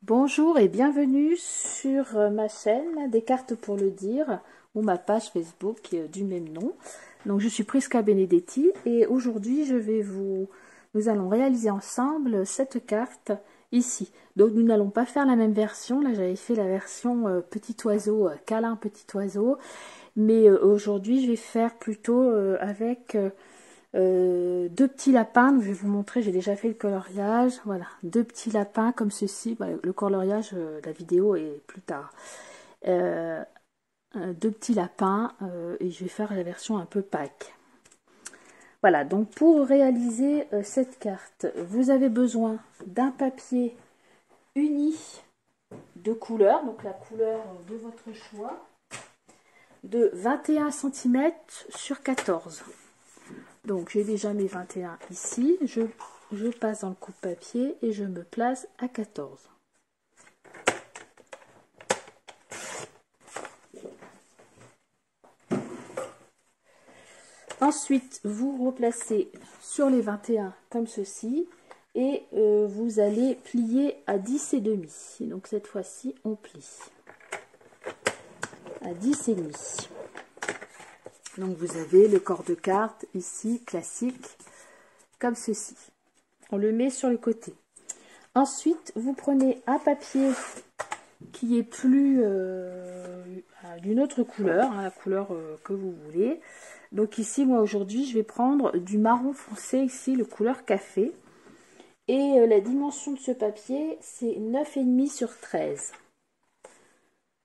Bonjour et bienvenue sur ma chaîne des cartes pour le dire ou ma page Facebook du même nom. Donc je suis Prisca Benedetti et aujourd'hui nous allons réaliser ensemble cette carte ici. Donc nous n'allons pas faire la même version, là j'avais fait la version petit oiseau, câlin petit oiseau, mais aujourd'hui je vais faire plutôt avec deux petits lapins. Donc, je vais vous montrer, j'ai déjà fait le coloriage. Voilà, deux petits lapins comme ceci. Voilà, le coloriage, la vidéo est plus tard. Deux petits lapins et je vais faire la version un peu Pâques. Voilà, donc pour réaliser cette carte, vous avez besoin d'un papier uni de couleur, donc la couleur de votre choix, de 21 cm sur 14. Donc j'ai déjà mes 21 ici, je passe dans le coupe-papier et je me place à 14. Ensuite, vous replacez sur les 21 comme ceci et vous allez plier à 10 et demi. Donc cette fois-ci, on plie à 10 et demi. Donc vous avez le corps de carte ici, classique, comme ceci. On le met sur le côté. Ensuite, vous prenez un papier qui est plus d'une autre couleur, la couleur que vous voulez. Donc ici, moi aujourd'hui, je vais prendre du marron foncé, ici, le couleur café. Et la dimension de ce papier, c'est 9,5 sur 13.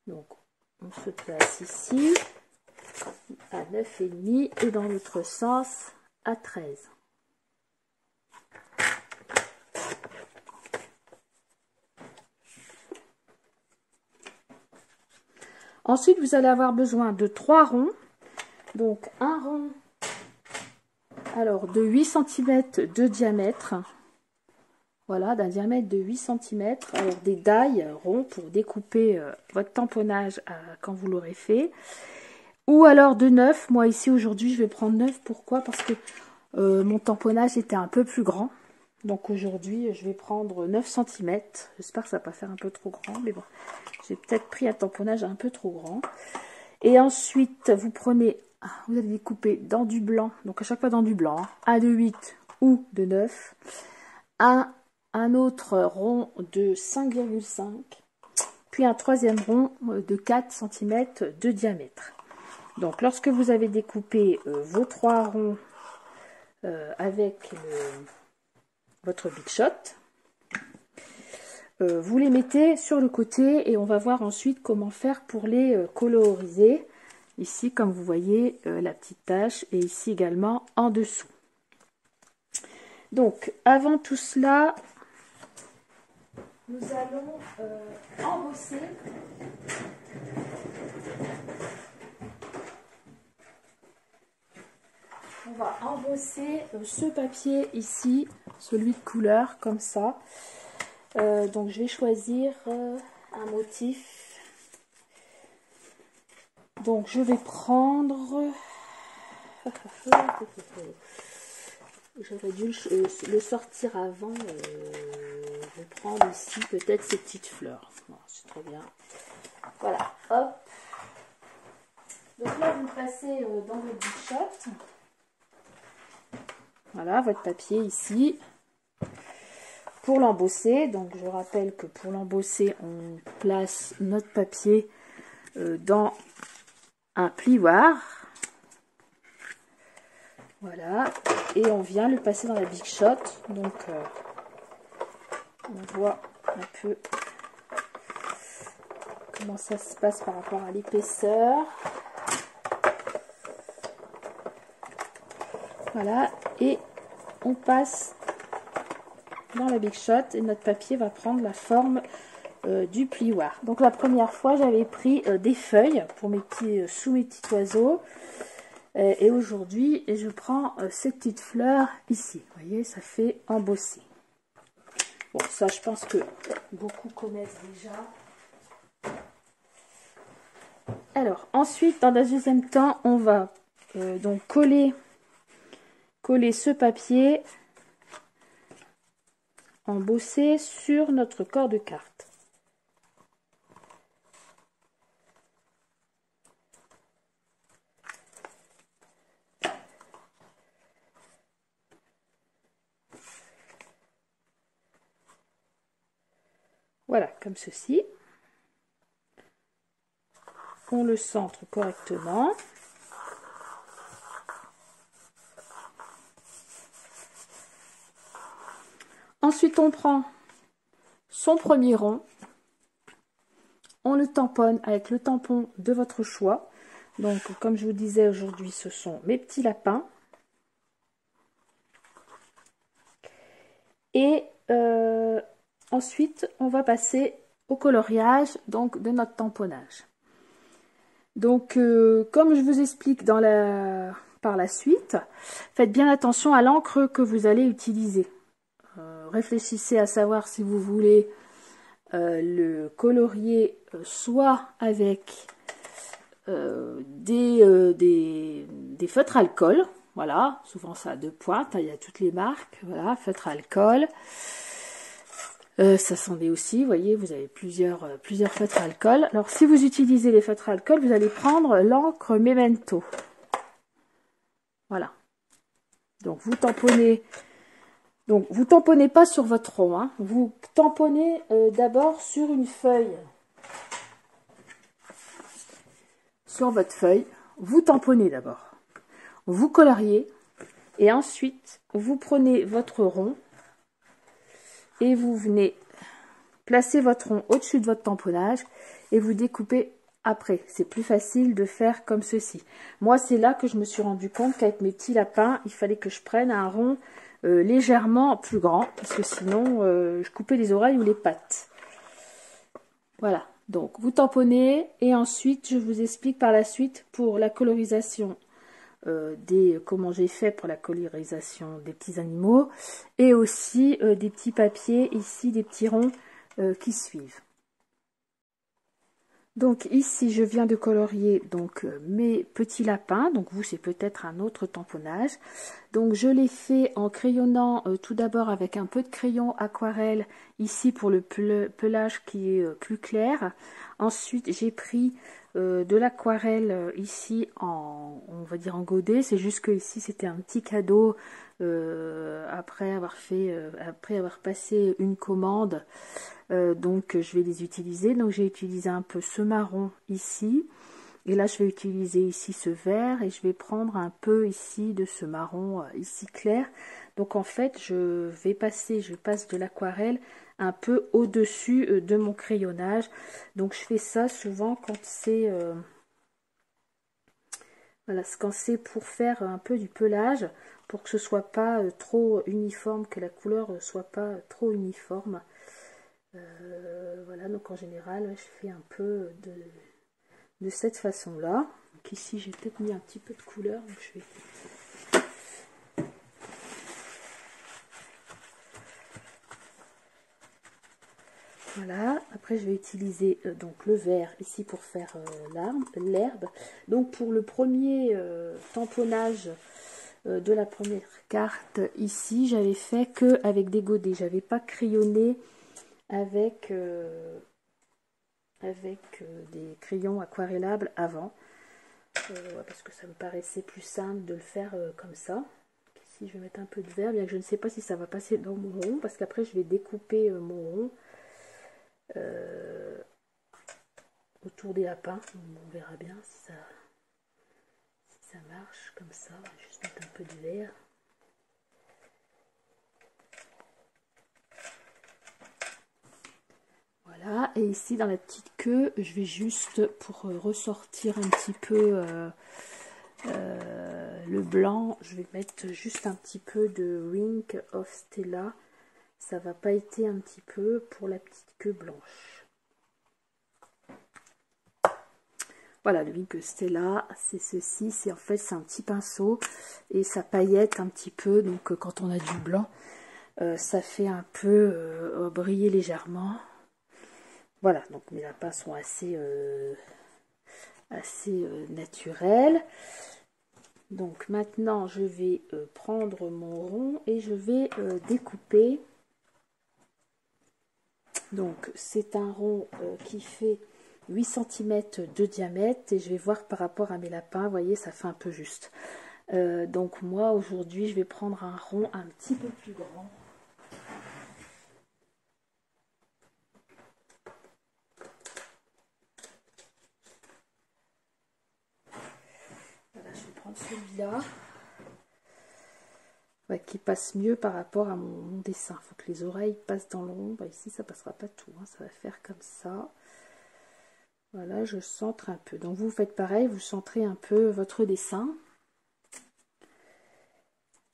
Donc, on se place ici à 9,5 et dans l'autre sens à 13. Ensuite, vous allez avoir besoin de 3 ronds. Donc, un rond alors de 8 cm de diamètre. Voilà, d'un diamètre de 8 cm. Alors, des dailles ronds pour découper votre tamponnage quand vous l'aurez fait. Ou alors de 9. Moi, ici, aujourd'hui, je vais prendre 9. Pourquoi? Parce que mon tamponnage était un peu plus grand. Donc, aujourd'hui, je vais prendre 9 cm. J'espère que ça ne va pas faire un peu trop grand. Mais bon, j'ai peut-être pris un tamponnage un peu trop grand. Et ensuite, vous allez découper dans du blanc. Donc, à chaque fois dans du blanc. Un de 8 ou de 9. Un autre rond de 5,5. Puis un troisième rond de 4 cm de diamètre. Donc, lorsque vous avez découpé vos 3 ronds avec votre Big Shot, vous les mettez sur le côté et on va voir ensuite comment faire pour les coloriser. Ici, comme vous voyez, la petite tache et ici également en dessous. Donc, avant tout cela, nous allons embosser. On va embosser ce papier ici, celui de couleur, comme ça. Donc je vais choisir un motif. Donc je vais prendre... J'aurais dû le sortir avant. Je vais prendre ici peut-être ces petites fleurs. C'est très bien. Voilà, hop. Donc là, vous passez dans votre Big Shot. Voilà, votre papier ici. Pour l'embosser, donc je rappelle que pour l'embosser, on place notre papier dans un plioir. Voilà, et on vient le passer dans la Big Shot. Donc, on voit un peu comment ça se passe par rapport à l'épaisseur. Voilà, et on passe dans la Big Shot et notre papier va prendre la forme du plioir. Donc la première fois, j'avais pris des feuilles pour sous mes petits oiseaux. Et aujourd'hui, je prends ces petites fleurs ici. Vous voyez, ça fait embosser. Bon, ça, je pense que beaucoup connaissent déjà. Alors, ensuite, dans un deuxième temps, on va donc coller ce papier embossé sur notre corps de carte. Voilà, comme ceci. On le centre correctement. Ensuite, on prend son premier rond. On le tamponne avec le tampon de votre choix. Donc, comme je vous disais, aujourd'hui, ce sont mes petits lapins. Et ensuite, on va passer au coloriage donc, de notre tamponnage. Donc, comme je vous explique par la suite, faites bien attention à l'encre que vous allez utiliser. Réfléchissez à savoir si vous voulez le colorier soit avec des feutres alcool. Voilà, souvent ça a 2 pointes, il y a toutes les marques. Voilà, feutre alcool. Ça s'en est aussi, vous voyez, vous avez plusieurs feutres alcool. Alors, si vous utilisez les feutres alcool, vous allez prendre l'encre Memento. Voilà. Donc, vous tamponnez. Donc, vous tamponnez pas sur votre rond. Hein. Vous tamponnez d'abord sur une feuille. Sur votre feuille, vous tamponnez d'abord. Vous coloriez. Et ensuite, vous prenez votre rond. Et vous venez placer votre rond au-dessus de votre tamponnage et vous découpez après. C'est plus facile de faire comme ceci. Moi, c'est là que je me suis rendu compte qu'avec mes petits lapins, il fallait que je prenne un rond légèrement plus grand parce que sinon, je coupais les oreilles ou les pattes. Voilà. Donc, vous tamponnez et ensuite, je vous explique par la suite pour la colorisation comment j'ai fait pour la colorisation des petits animaux et aussi des petits papiers ici, des petits ronds qui suivent. Donc ici je viens de colorier donc mes petits lapins, donc vous c'est peut-être un autre tamponnage. Donc je l'ai fait en crayonnant tout d'abord avec un peu de crayon aquarelle ici pour le pelage qui est plus clair. Ensuite j'ai pris de l'aquarelle ici on va dire en godet, c'est juste que ici c'était un petit cadeau après avoir passé une commande. Donc je vais les utiliser. Donc j'ai utilisé un peu ce marron ici. Et là je vais utiliser ici ce vert. Et je vais prendre un peu ici de ce marron ici clair. Donc en fait je passe de l'aquarelle un peu au-dessus de mon crayonnage. Donc je fais ça souvent quand c'est voilà, quand c'est pour faire un peu du pelage. Pour que ce soit pas trop uniforme, que la couleur soit pas trop uniforme. Voilà, donc en général, je fais un peu de cette façon-là. Donc ici, j'ai peut-être mis un petit peu de couleur. Donc je vais... Voilà, après je vais utiliser donc le vert ici pour faire l'herbe. Donc pour le premier tamponnage de la première carte, ici, j'avais fait que avec des godets. J'avais pas crayonné avec des crayons aquarellables avant parce que ça me paraissait plus simple de le faire comme ça. Ici je vais mettre un peu de vert, bien que je ne sais pas si ça va passer dans mon rond parce qu'après je vais découper mon rond autour des lapins. On verra bien si ça marche comme ça. On va juste mettre un peu de vert. Voilà, et ici dans la petite queue, je vais juste, pour ressortir un petit peu le blanc, je vais mettre juste un petit peu de Ring of Stella. Ça va pailleter un petit peu pour la petite queue blanche. Voilà, le Ring of Stella, c'est ceci, c'est en fait c'est un petit pinceau et ça paillette un petit peu, donc quand on a du blanc, ça fait un peu briller légèrement. Voilà, donc mes lapins sont assez naturels. Donc maintenant, je vais prendre mon rond et je vais découper. Donc c'est un rond qui fait 8 cm de diamètre et je vais voir par rapport à mes lapins, vous voyez, ça fait un peu juste. Donc moi, aujourd'hui, je vais prendre un rond un petit peu plus grand. prendre celui-là. Ouais, qui passe mieux par rapport à mon dessin. Il faut que les oreilles passent dans l'ombre. Ici, ça passera pas tout. Hein. Ça va faire comme ça. Voilà, je centre un peu. Donc, vous faites pareil. Vous centrez un peu votre dessin.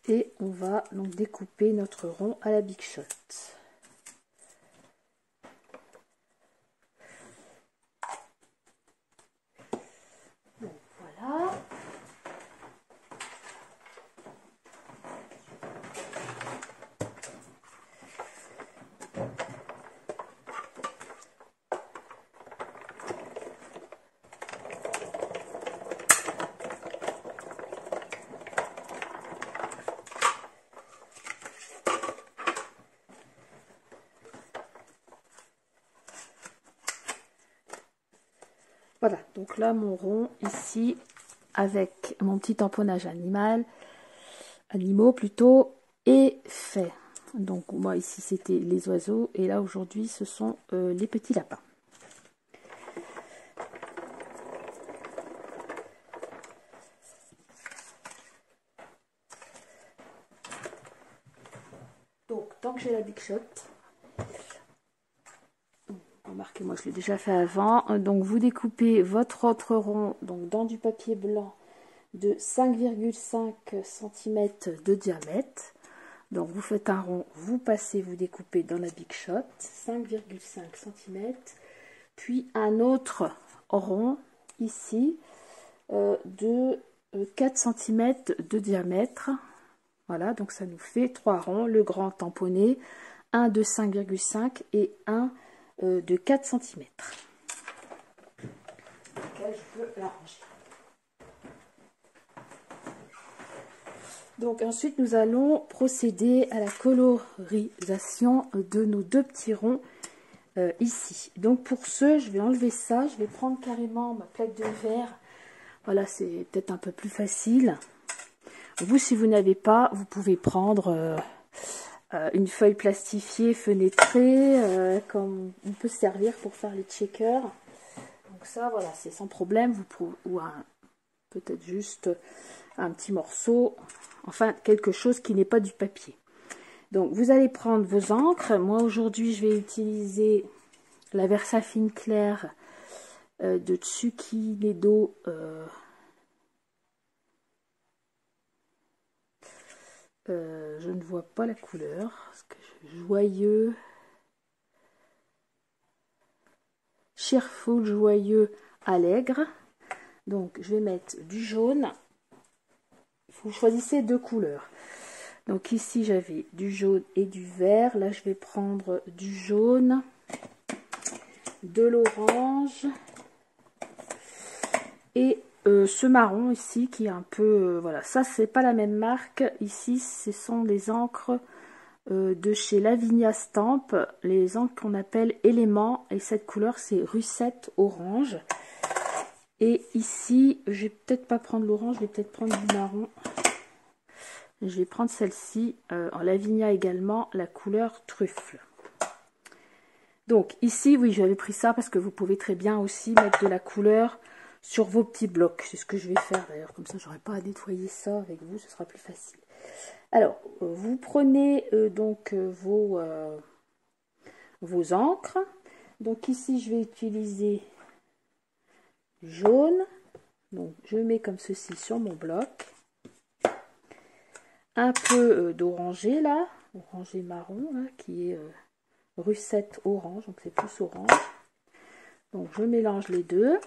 Et on va donc découper notre rond à la Big Shot. Donc, voilà. Voilà, donc là mon rond ici avec mon petit tamponnage animaux plutôt, est fait. Donc moi ici c'était les oiseaux et là aujourd'hui ce sont les petits lapins. Donc tant que j'ai la Big Shot, remarquez, moi je l'ai déjà fait avant. Donc vous découpez votre autre rond donc dans du papier blanc de 5,5 cm de diamètre. Donc vous faites un rond, vous passez, vous découpez dans la Big Shot 5,5 cm, puis un autre rond ici de 4 cm de diamètre. Voilà, donc ça nous fait 3 ronds, le grand tamponné, un de 5,5 et un de 4 cm. Lequel je peux l'arranger. Donc ensuite nous allons procéder à la colorisation de nos deux petits ronds ici. Donc pour ce, je vais enlever ça, je vais prendre carrément ma plaque de verre. Voilà, c'est peut-être un peu plus facile. Vous, si vous n'avez pas, vous pouvez prendre une feuille plastifiée fenêtrée, comme on peut se servir pour faire les checkers. Donc ça, voilà, c'est sans problème. Vous pouvez, ou peut-être juste un petit morceau, enfin quelque chose qui n'est pas du papier. Donc vous allez prendre vos encres. Moi aujourd'hui, je vais utiliser la Versafine claire de Tsukinedo. Je ne vois pas la couleur. Parce que joyeux, cheerful, joyeux, allègre. Donc je vais mettre du jaune. Vous choisissez deux couleurs. Donc ici j'avais du jaune et du vert. Là je vais prendre du jaune, de l'orange et ce marron ici qui est un peu voilà, ça c'est pas la même marque. Ici ce sont des encres de chez Lavinia Stamp, les encres qu'on appelle éléments, et cette couleur c'est Russette orange. Et ici je vais peut-être pas prendre l'orange, je vais peut-être prendre du marron. Je vais prendre celle-ci en Lavinia également, la couleur truffe. Donc ici oui, j'avais pris ça parce que vous pouvez très bien aussi mettre de la couleur sur vos petits blocs. C'est ce que je vais faire d'ailleurs, comme ça j'aurai pas à nettoyer ça avec vous, ce sera plus facile. Alors vous prenez donc vos encres. Donc ici je vais utiliser jaune. Donc je mets comme ceci sur mon bloc. Un peu d'orangé là, orangé marron là, qui est Russette orange, donc c'est plus orange. Donc je mélange les deux.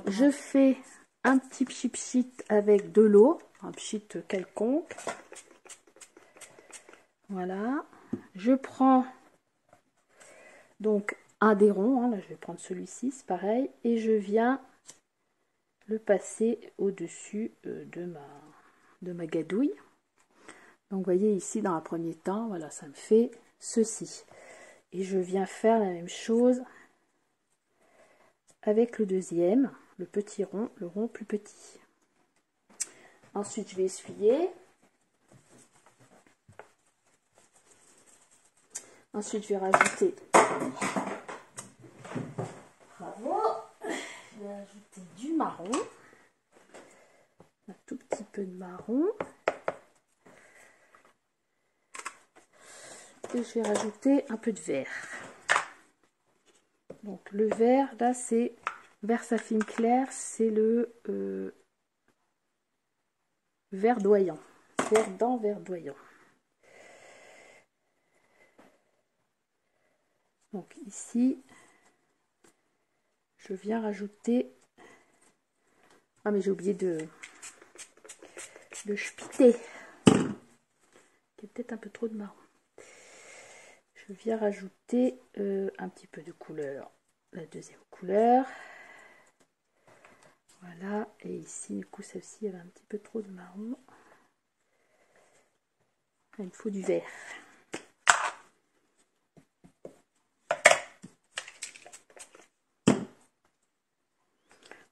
Je fais un petit pchit avec de l'eau, un pchit quelconque. Voilà. Je prends donc un des ronds, hein, là je vais prendre celui-ci, c'est pareil, et je viens le passer au-dessus de ma gadouille. Donc vous voyez ici dans un premier temps, voilà, ça me fait ceci. Et je viens faire la même chose avec le deuxième, le petit rond, le rond plus petit. Ensuite je vais essuyer. Ensuite je vais rajouter, bravo, je vais rajouter du marron. tout petit peu de marron. Et je vais rajouter un peu de vert. Donc le vert, là c'est Versafine clair, c'est le verdoyant. Verdant verdoyant. Donc ici, je viens rajouter... Ah mais j'ai oublié de spiter. Il y a peut-être un peu trop de marron. Je viens rajouter un petit peu de couleur. La deuxième couleur. Voilà. Et ici, du coup, celle-ci, il y avait un petit peu trop de marron. Il me faut du vert.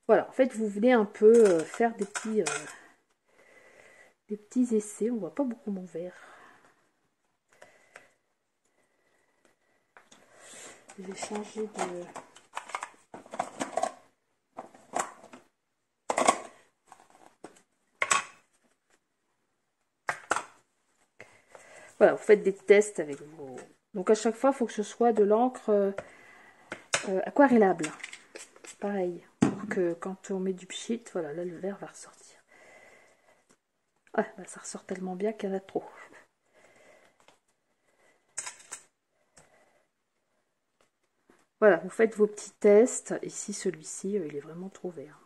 Voilà, en fait, vous venez un peu faire des petits essais. On voit pas beaucoup mon vert. Je vais changer de... Voilà, vous faites des tests avec vos... Donc à chaque fois, il faut que ce soit de l'encre aquarellable. Pareil, pour que quand on met du pchit, voilà, là le vert va ressortir. Ah, bah, ça ressort tellement bien qu'il y en a trop. Voilà, vous faites vos petits tests. Ici, celui-ci, il est vraiment trop vert.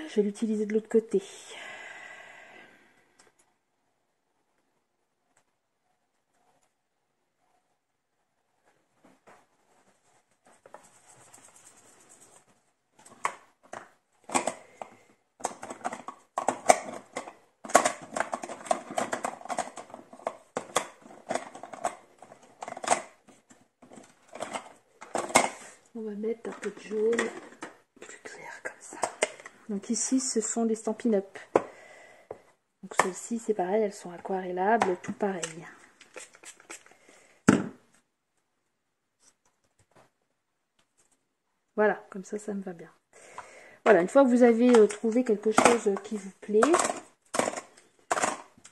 Je vais l'utiliser de l'autre côté. On va mettre un peu de jaune plus clair comme ça. Donc ici, ce sont des Stampin' Up. Donc celles-ci, c'est pareil, elles sont aquarellables, tout pareil. Voilà, comme ça, ça me va bien. Voilà, une fois que vous avez trouvé quelque chose qui vous plaît,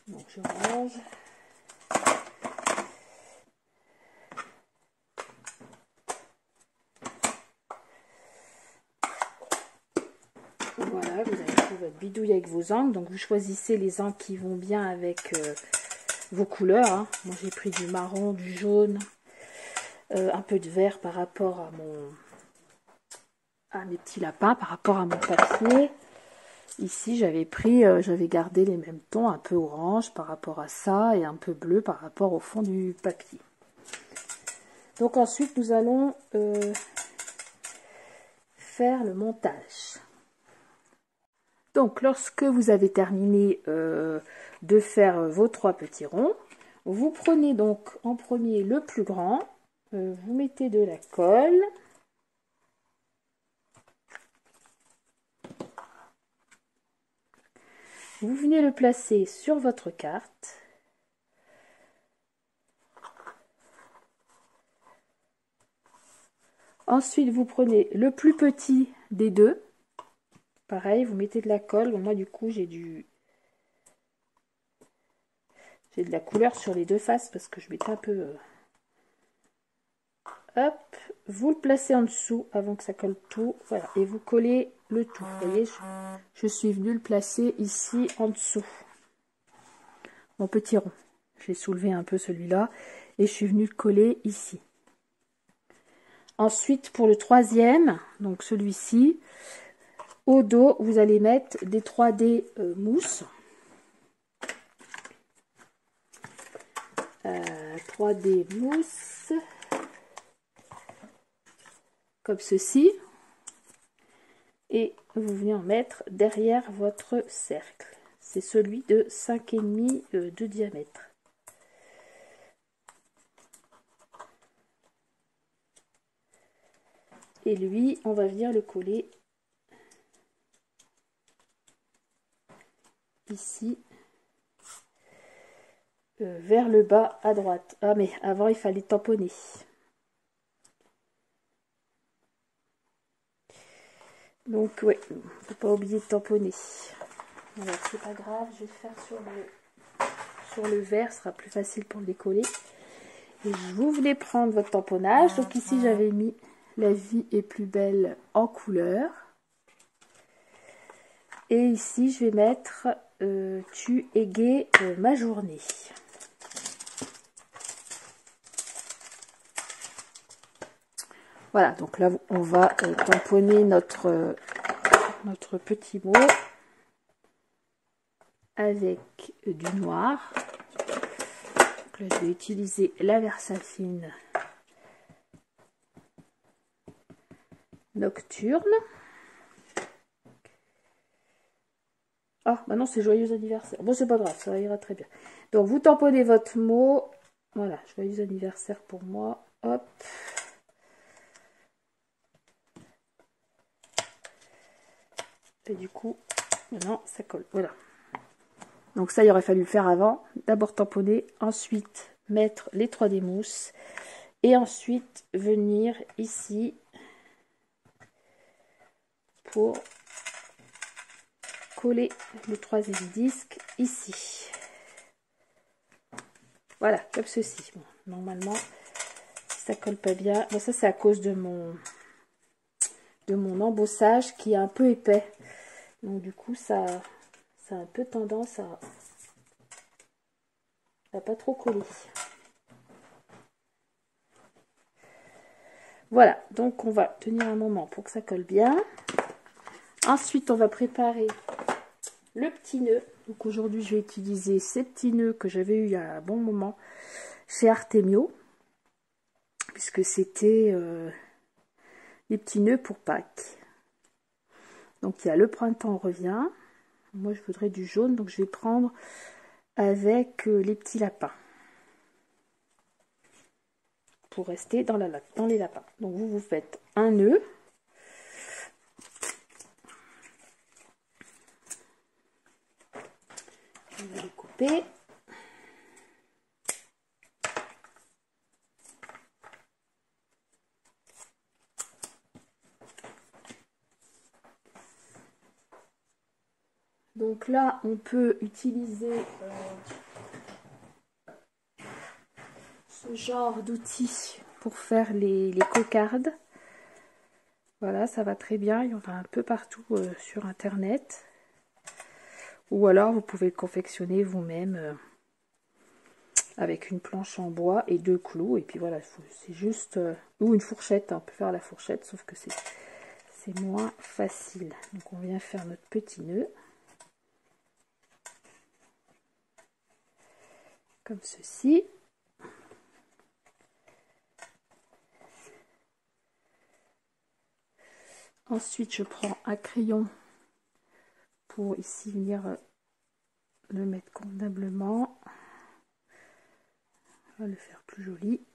donc je range. Voilà, vous avez fait votre bidouille avec vos encres. Donc vous choisissez les encres qui vont bien avec vos couleurs. Hein. Moi j'ai pris du marron, du jaune, un peu de vert par rapport à mes petits lapins, par rapport à mon papier. Ici j'avais pris, j'avais gardé les mêmes tons, un peu orange par rapport à ça et un peu bleu par rapport au fond du papier. Donc ensuite nous allons faire le montage. Donc lorsque vous avez terminé de faire vos 3 petits ronds, vous prenez donc en premier le plus grand, vous mettez de la colle, vous venez le placer sur votre carte. Ensuite vous prenez le plus petit des deux, pareil vous mettez de la colle. Bon, moi du coup j'ai de la couleur sur les deux faces parce que je mettais un peu... Hop, vous le placez en dessous avant que ça colle tout, voilà, et vous collez le tout. Vous voyez, je suis venue le placer ici en dessous, mon petit rond. J'ai soulevé un peu celui-là et je suis venue le coller ici. Ensuite, pour le troisième, donc celui-ci, au dos, vous allez mettre des 3D mousse. 3D mousse. Comme ceci, et vous venez en mettre derrière votre cercle. C'est celui de 5,5 de diamètre. Et lui, on va venir le coller ici, vers le bas à droite. Ah mais avant il fallait tamponner. Donc oui, faut pas oublier de tamponner. Alors c'est pas grave, je vais faire sur le verre, ce sera plus facile pour le décoller. Et vous voulez prendre votre tamponnage. Donc ici j'avais mis La vie est plus belle en couleur. Et ici je vais mettre Tu égaies ma journée. Voilà, donc là on va tamponner notre petit mot avec du noir. Donc là je vais utiliser la Versafine Nocturne. Ah, bah non, c'est joyeux anniversaire. Bon, c'est pas grave, ça ira très bien. Donc, vous tamponnez votre mot. Voilà, joyeux anniversaire pour moi. Hop. Et du coup, maintenant, ça colle. Voilà. Donc, ça, il aurait fallu le faire avant. D'abord tamponner, ensuite mettre les 3D mousses. Et ensuite, venir ici pour coller le 3e disque ici. Voilà, comme ceci. Bon, normalement, si ça colle pas bien. Bon, ça, c'est à cause de mon embossage qui est un peu épais. Donc, du coup, ça a un peu tendance à pas trop coller. Voilà, donc on va tenir un moment pour que ça colle bien. Ensuite, on va préparer le petit nœud. Donc, aujourd'hui, je vais utiliser ces petits nœuds que j'avais eu il y a un bon moment chez Artemio, puisque c'était les petits nœuds pour Pâques. Donc, il y a le printemps revient. Moi, je voudrais du jaune, donc je vais prendre avec les petits lapins. Pour rester dans les lapins. Donc, vous faites un nœud. Je vais les couper. Donc là, on peut utiliser ce genre d'outils pour faire les cocardes. Voilà, ça va très bien. Il y en a un peu partout sur Internet. Ou alors, vous pouvez le confectionner vous-même avec une planche en bois et 2 clous. Et puis voilà, c'est juste... ou une fourchette, hein, on peut faire la fourchette, sauf que c'est moins facile. Donc, on vient faire notre petit nœud. Comme ceci. Ensuite, je prends un crayon pour ici venir le mettre convenablement. On va le faire plus joli.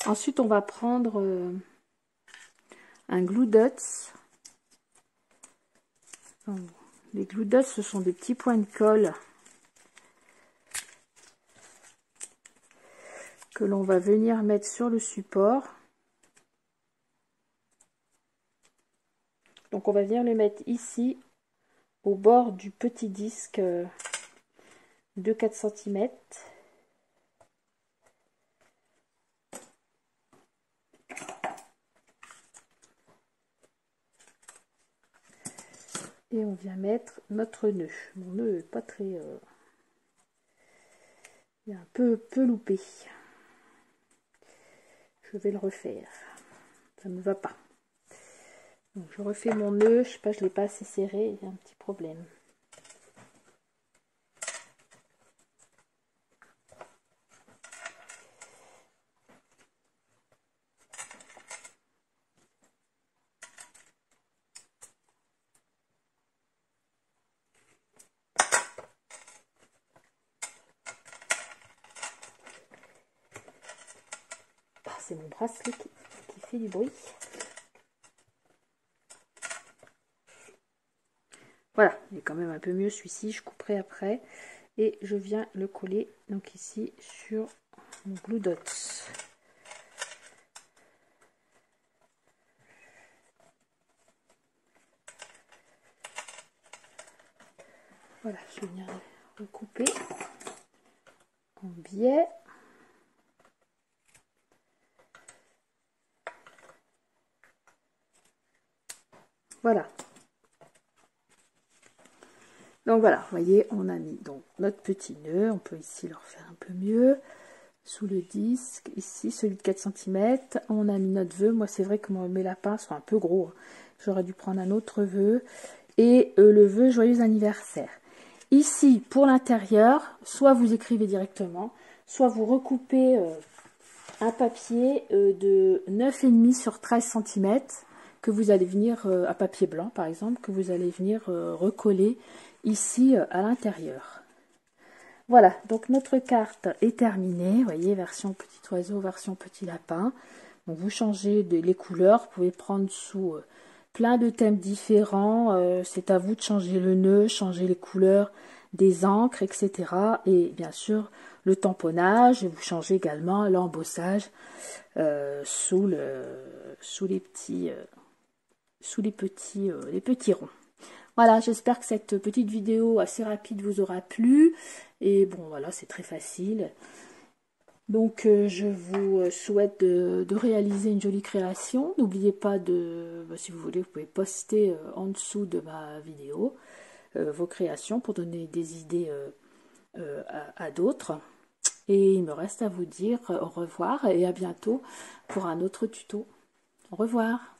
Ensuite, on va prendre un glue dots. Les glue dots, ce sont des petits points de colle que l'on va venir mettre sur le support. Donc, on va venir le mettre ici, au bord du petit disque de 4 cm. Et on vient mettre notre nœud. Mon nœud n'est pas très... il est un peu loupé. Je vais le refaire. Ça ne va pas. Donc, je refais mon nœud. Je sais pas, je ne l'ai pas assez serré. Il y a un petit problème. c'est mon bracelet qui fait du bruit. Voilà, il est quand même un peu mieux celui-ci, je couperai après. Et je viens le coller donc ici sur mon Glue Dots. Voilà, je viens recouper en biais. Voilà. Donc voilà, vous voyez, on a mis donc notre petit nœud. On peut ici le refaire un peu mieux. Sous le disque, ici, celui de 4 cm. On a mis notre vœu. Moi, c'est vrai que mes lapins sont un peu gros. J'aurais dû prendre un autre vœu. Et le vœu joyeux anniversaire. Ici, pour l'intérieur, soit vous écrivez directement, soit vous recoupez un papier de 9,5 sur 13 cm que vous allez venir, à papier blanc par exemple, que vous allez venir recoller ici à l'intérieur. Voilà, donc notre carte est terminée. Vous voyez, version petit oiseau, version petit lapin. Donc vous changez les couleurs, vous pouvez prendre sous plein de thèmes différents. C'est à vous de changer le nœud, changer les couleurs des encres, etc. Et bien sûr, le tamponnage. Vous changez également l'embossage sous les petits ronds. Voilà, j'espère que cette petite vidéo assez rapide vous aura plu. Et bon, voilà, c'est très facile. Donc, je vous souhaite de réaliser une jolie création. N'oubliez pas si vous voulez, vous pouvez poster en dessous de ma vidéo vos créations pour donner des idées à d'autres. Et il me reste à vous dire au revoir et à bientôt pour un autre tuto. Au revoir.